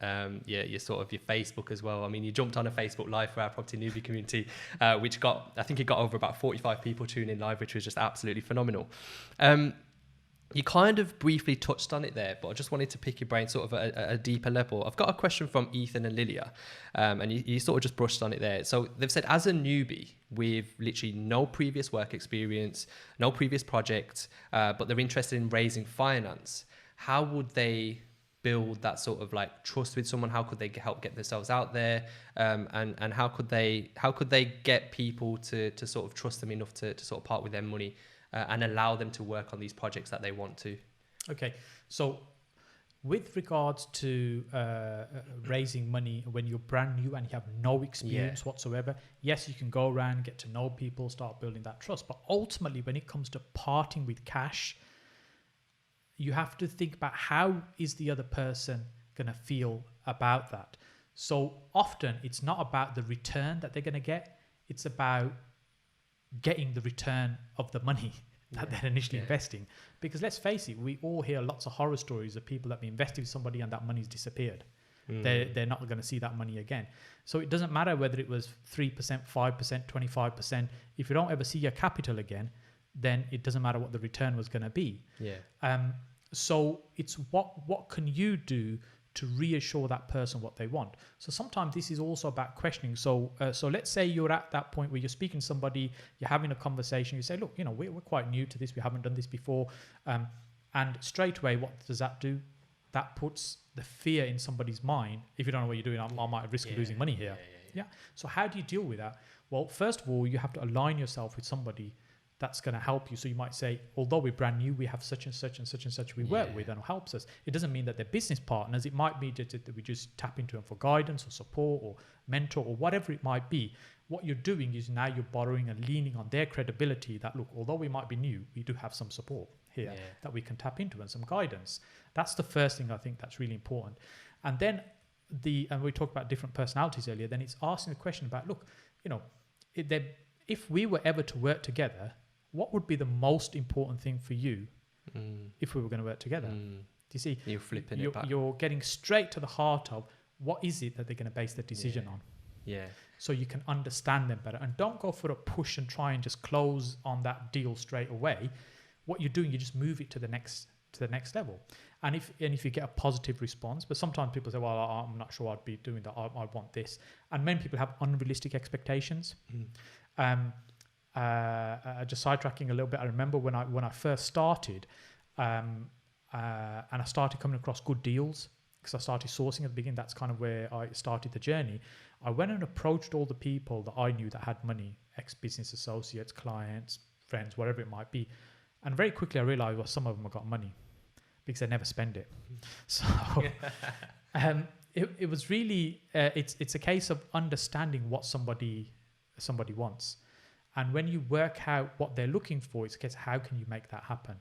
LinkedIn, your sort of your Facebook as well. I mean, you jumped on a Facebook Live for our Property Newbie community, which I think it got over about 45 people tuning in live, which was just absolutely phenomenal. You kind of briefly touched on it there, but I just wanted to pick your brain sort of at a deeper level. I've got a question from Ethan and Lilia, and you sort of just brushed on it there. So they've said, as a newbie with literally no previous work experience, no previous projects, but they're interested in raising finance, how would they build that sort of like trust with someone? How could they help get themselves out there? And how could they get people to sort of trust them enough to sort of part with their money? And allow them to work on these projects that they want to. Okay, so with regards to raising money when you're brand new and you have no experience whatsoever, yes, you can go around, get to know people, start building that trust. But ultimately, when it comes to parting with cash, you have to think about how is the other person going to feel about that. So often it's not about the return that they're going to get, it's about getting the return of the money that they're initially investing. Because let's face it, we all hear lots of horror stories of people that invested with somebody and that money's disappeared. They're not going to see that money again. So it doesn't matter whether it was 3%, 5%, 25%. If you don't ever see your capital again, then it doesn't matter what the return was going to be. So it's what can you do to reassure that person what they want. So sometimes this is also about questioning. So let's say you're at that point where you're speaking to somebody, you're having a conversation, you say, look, we're quite new to this, we haven't done this before. And straight away, what does that do? That puts the fear in somebody's mind. If you don't know what you're doing, I might risk losing money here. So how do you deal with that? Well, first of all, you have to align yourself with somebody that's going to help you. So you might say, although we're brand new, we have such and such and such and such we work with and who helps us. It doesn't mean that they're business partners. It might be that we just tap into them for guidance or support or mentor or whatever it might be. What you're doing is now you're borrowing and leaning on their credibility that, look, although we might be new, we do have some support here that we can tap into and some guidance. That's the first thing I think that's really important. And then and we talked about different personalities earlier, then it's asking the question about, look, if we were ever to work together, what would be the most important thing for you if we were going to work together? Do you see? You're flipping it back. You're getting straight to the heart of what is it that they're going to base their decision on. So you can understand them better. And don't go for a push and try and just close on that deal straight away. What you're doing, you just move it to the next level. And if you get a positive response, but sometimes people say, well, I'm not sure I'd be doing that. I want this. And many people have unrealistic expectations. Just sidetracking a little bit, I remember when I first started, and I started coming across good deals because I started sourcing at the beginning. That's kind of where I started the journey. I went and approached all the people that I knew that had money, ex-business associates, clients, friends, whatever it might be. And very quickly I realized, well, some of them have got money because they never spend it. So it was really, it's a case of understanding what somebody wants. And when you work out what they're looking for, it's a case of how can you make that happen?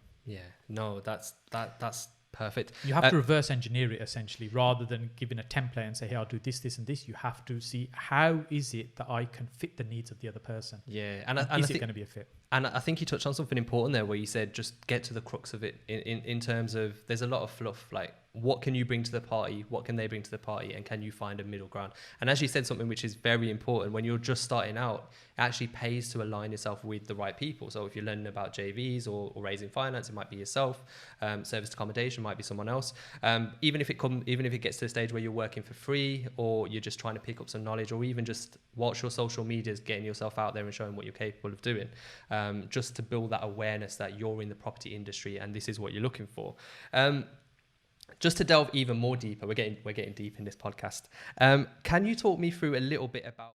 That's perfect. You have to reverse engineer it essentially, rather than giving a template and say, hey, I'll do this, this, and this. You have to see how is it that I can fit the needs of the other person. And is it going to be a fit? And I think you touched on something important there where you said just get to the crux of it in terms of there's a lot of fluff, like what can you bring to the party, what can they bring to the party, and can you find a middle ground? And as you said, something which is very important when you're just starting out, it actually pays to align yourself with the right people. So if you're learning about JVs or raising finance, it might be yourself. Serviced accommodation might be someone else. Even if it gets to the stage where you're working for free, or you're just trying to pick up some knowledge, or even just watch your social medias, getting yourself out there and showing what you're capable of doing, just to build that awareness that you're in the property industry and this is what you're looking for. Just to delve even more deeper, we're getting deep in this podcast. Can you talk me through a little bit about